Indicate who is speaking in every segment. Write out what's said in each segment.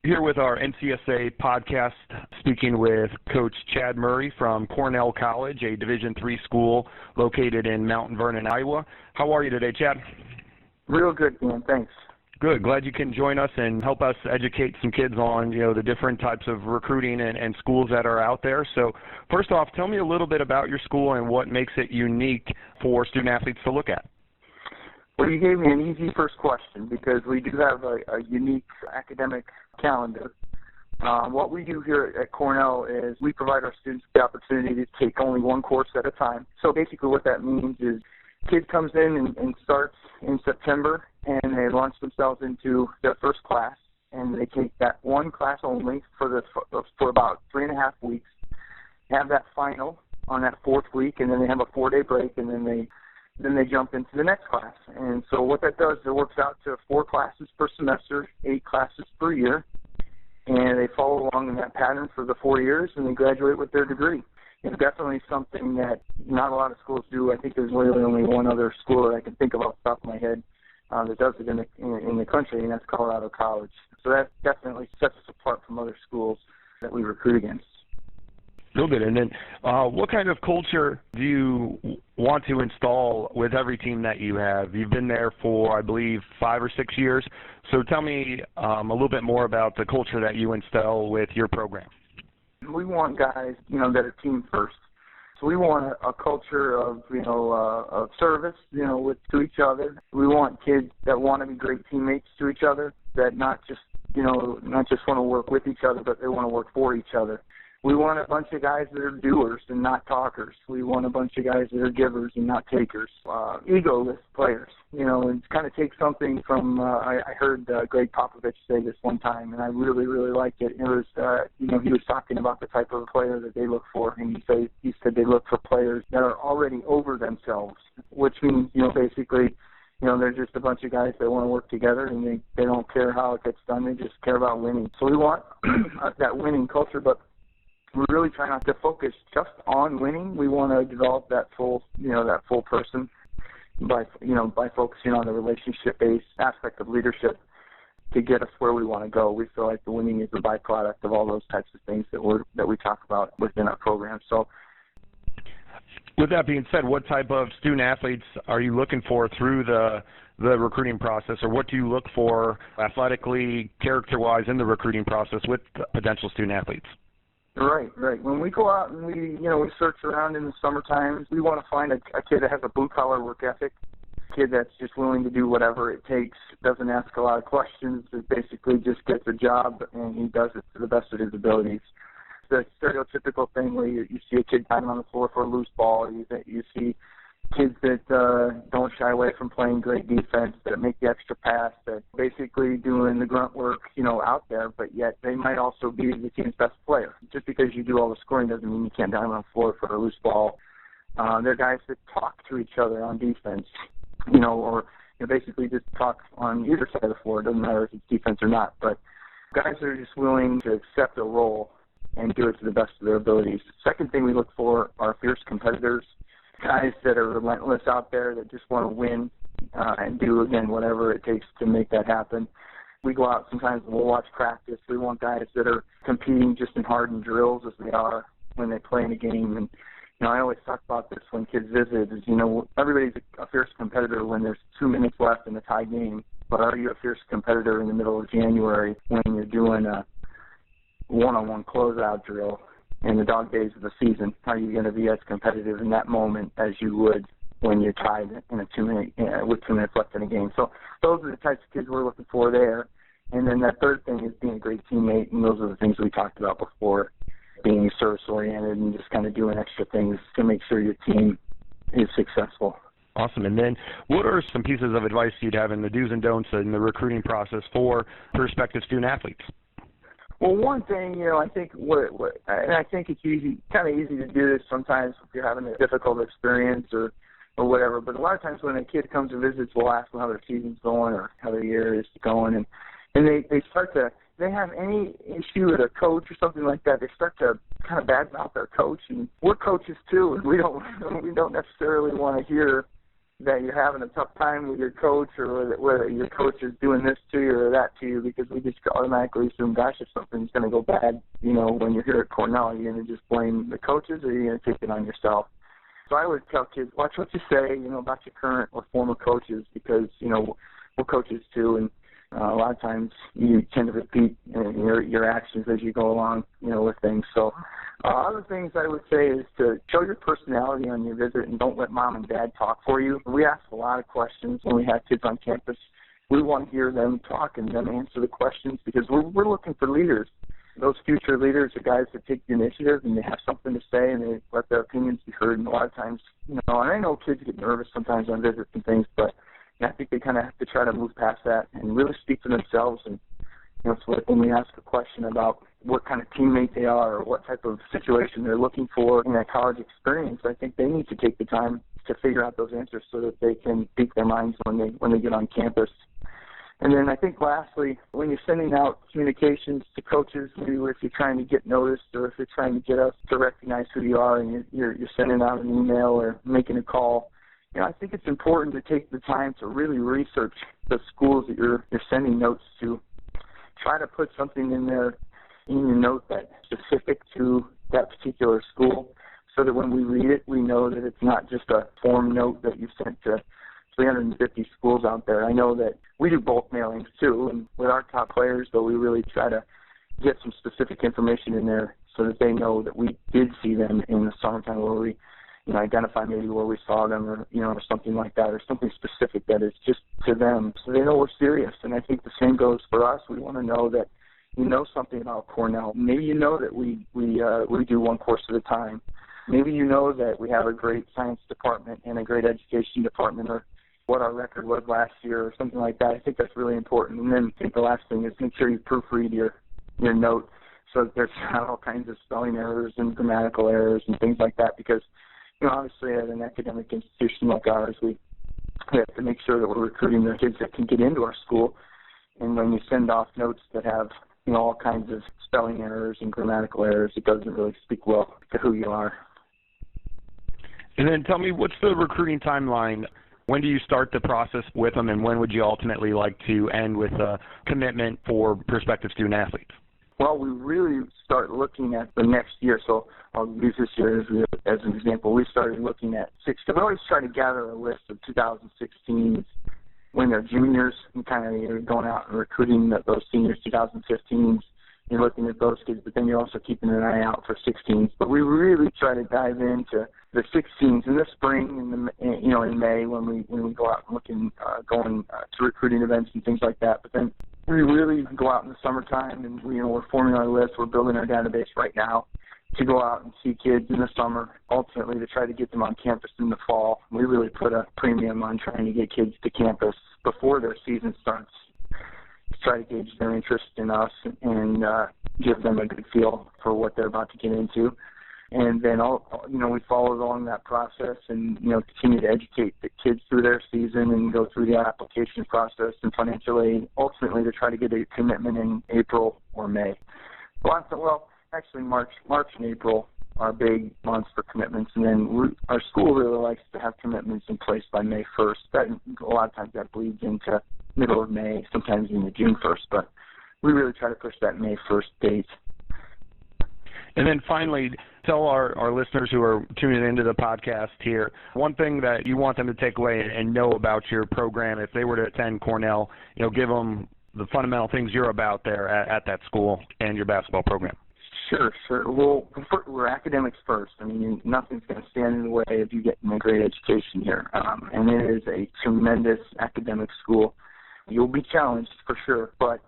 Speaker 1: Here with our NCSA podcast, speaking with Coach Chad Murray from Cornell College, a Division III school located in Mount Vernon, Iowa. How are you today, Chad?
Speaker 2: Real good, Dan. Thanks.
Speaker 1: Good. Glad you can join us and help us educate some kids on, the different types of recruiting and schools that are out there. So first off, tell me a little bit about your school and what makes it unique for student athletes to look at.
Speaker 2: Well, you gave me an easy first question because we do have a unique academic calendar. What we do here at Cornell is we provide our students the opportunity to take only one course at a time. So basically what that means is kid comes in and starts in September, and they launch themselves into their first class, and they take that one class only for about 3.5 weeks, have that final on that fourth week, and then they have a 4-day break, and then they jump into the next class. And so what that does, it works out to 4 classes per semester, 8 classes per year, and they follow along in that pattern for the 4 years, and they graduate with their degree. It's definitely something that not a lot of schools do. I think there's really only one other school that I can think of off the top of my head that does it in the country, and that's Colorado College. So that definitely sets us apart from other schools that we recruit against.
Speaker 1: Real good. And then what kind of culture do you want to install with every team that you have? You've been there for, I believe, 5 or 6 years. So tell me a little bit more about the culture that you instill with your program.
Speaker 2: We want guys, that are team first. So we want a culture of, of service, to each other. We want kids that want to be great teammates to each other, that not just want to work with each other, but they want to work for each other. We want a bunch of guys that are doers and not talkers. We want a bunch of guys that are givers and not takers. Egoless players, and kind of take something from, I heard Greg Popovich say this one time, and I really, really liked it. It was, he was talking about the type of player that they look for, and he said they look for players that are already over themselves, which means, basically, they're just a bunch of guys that want to work together, and they don't care how it gets done. They just care about winning. So we want that winning culture, but we really try not to focus just on winning. We want to develop that full person by focusing on the relationship-based aspect of leadership to get us where we want to go. We feel like the winning is a byproduct of all those types of things that we talk about within our program. So,
Speaker 1: with that being said, what type of student athletes are you looking for through the recruiting process, or what do you look for athletically, character-wise in the recruiting process with potential student athletes?
Speaker 2: Right. When we go out and we search around in the summertime, we want to find a kid that has a blue-collar work ethic, a kid that's just willing to do whatever it takes, doesn't ask a lot of questions, that basically just gets a job, and he does it to the best of his abilities. The stereotypical thing where you see a kid diving on the floor for a loose ball, you see kids that don't shy away from playing great defense, that make the extra pass, that basically doing the grunt work, out there, but yet they might also be the team's best player. Just because you do all the scoring doesn't mean you can't dive on the floor for a loose ball. They're guys that talk to each other on defense, or basically just talk on either side of the floor. It doesn't matter if it's defense or not, but guys that are just willing to accept a role and do it to the best of their abilities. Second thing we look for are fierce competitors, guys that are relentless out there that just want to win and do, again, whatever it takes to make that happen. We go out sometimes and we'll watch practice. We want guys that are competing just in hardened drills as they are when they play in a game. And, I always talk about this when kids visit is, everybody's a fierce competitor when there's 2 minutes left in the tie game. But are you a fierce competitor in the middle of January when you're doing a one-on-one closeout drill in the dog days of the season? Are you going to be as competitive in that moment as you would when you're tied in a 2 minute with 2 minutes left in a game? So those are the types of kids we're looking for there. And then that third thing is being a great teammate, and those are the things we talked about before, being service-oriented and just kind of doing extra things to make sure your team is successful.
Speaker 1: Awesome. And then what are some pieces of advice you'd have in the do's and don'ts in the recruiting process for prospective student athletes?
Speaker 2: Well, one thing, I think and I think it's kind of easy to do this sometimes if you're having a difficult experience or whatever. But a lot of times when a kid comes and visits, we'll ask them how their season's going or how their year is going, and they start to, they have any issue with a coach or something like that, they start to kind of badmouth their coach. And we're coaches too, and we don't necessarily want to hear that you're having a tough time with your coach, or whether your coach is doing this to you or that to you, because we just automatically assume, gosh, if something's going to go bad, when you're here at Cornell, are you going to just blame the coaches, or are you going to take it on yourself? So I would tell kids, watch what you say, about your current or former coaches, because, we're coaches too, and a lot of times you tend to repeat your actions as you go along, with things. So other things I would say is to show your personality on your visit and don't let mom and dad talk for you. We ask a lot of questions when we have kids on campus. We want to hear them talk and them answer the questions, because we're looking for leaders. Those future leaders are guys that take the initiative and they have something to say and they let their opinions be heard. And a lot of times, and I know kids get nervous sometimes on visits and things, but I think they kind of have to try to move past that and really speak for themselves. And so like when we ask a question about what kind of teammate they are or what type of situation they're looking for in that college experience, I think they need to take the time to figure out those answers so that they can speak their minds when they get on campus. And then I think lastly, when you're sending out communications to coaches, maybe if you're trying to get noticed or if you're trying to get us to recognize who you are and you're sending out an email or making a call, I think it's important to take the time to really research the schools that you're sending notes to. Try to put something in there in your note that's specific to that particular school, so that when we read it, we know that it's not just a form note that you sent to 350 schools out there. I know that we do bulk mailings too, and with our top players, though, we really try to get some specific information in there so that they know that we did see them in the summertime, where we identify maybe where we saw them, or or something like that, or something specific that is just to them, so they know we're serious. And I think the same goes for us. We want to know that you know something about Cornell. Maybe you know that we do one course at a time. Maybe you know that we have a great science department and a great education department, or what our record was last year, or something like that. I think that's really important. And then I think the last thing is make sure you proofread your note, so that there's not all kinds of spelling errors and grammatical errors and things like that, because obviously at an academic institution like ours, we have to make sure that we're recruiting the kids that can get into our school. And when you send off notes that have all kinds of spelling errors and grammatical errors, it doesn't really speak well to who you are.
Speaker 1: And then tell me, what's the recruiting timeline? When do you start the process with them, and when would you ultimately like to end with a commitment for prospective student athletes?
Speaker 2: Well, we really start looking at the next year. So I'll use this year as an example. We started looking at we always try to gather a list of 2016s when they're juniors, and kind of going out and recruiting those seniors, 2015s. You're looking at those kids, but then you're also keeping an eye out for 16s. But we really try to dive into the 16s in the spring, in May when we go out and going to recruiting events and things like that. But then we really go out in the summertime, and we're forming our list. We're building our database right now to go out and see kids in the summer, ultimately to try to get them on campus in the fall. We really put a premium on trying to get kids to campus before their season starts, to try to gauge their interest in us and give them a good feel for what they're about to get into. And then, we follow along that process and, continue to educate the kids through their season and go through the application process and financial aid, ultimately to try to get a commitment in April or May. Well, actually March and April are big months for commitments, and then our school really likes to have commitments in place by May 1st. That, a lot of times that bleeds into middle of May, sometimes into June 1st, but we really try to push that May 1st date.
Speaker 1: And then finally, tell our listeners who are tuning into the podcast here, one thing that you want them to take away and know about your program if they were to attend Cornell, give them the fundamental things you're about there at that school and your basketball program.
Speaker 2: Sure. Well, we're academics first. I mean, nothing's going to stand in the way of you getting a great education here. And it is a tremendous academic school. You'll be challenged for sure, but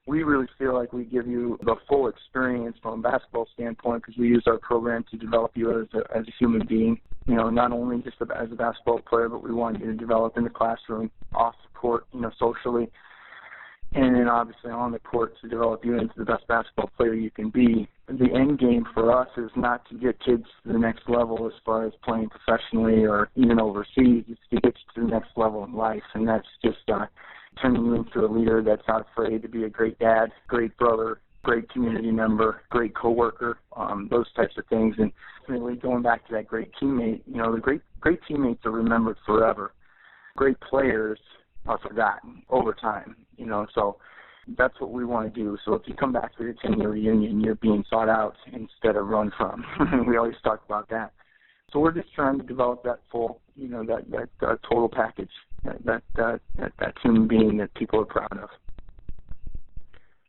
Speaker 2: we really feel like we give you the full experience from a basketball standpoint, because we use our program to develop you as a human being, not only just as a basketball player, but we want you to develop in the classroom, off the court, socially, and then obviously on the court to develop you into the best basketball player you can be. The end game for us is not to get kids to the next level as far as playing professionally or even overseas. It's to get you to the next level in life, and that's just turning you into a leader that's not afraid to be a great dad, great brother, great community member, great coworker, those types of things. And really going back to that great teammate, the great teammates are remembered forever. great players are forgotten over time, you know, so that's what we want to do. So if you come back to the 10-year reunion, you're being sought out instead of run from. We always talk about that. So we're just trying to develop that full, you know, that total package, that human being that people are proud of.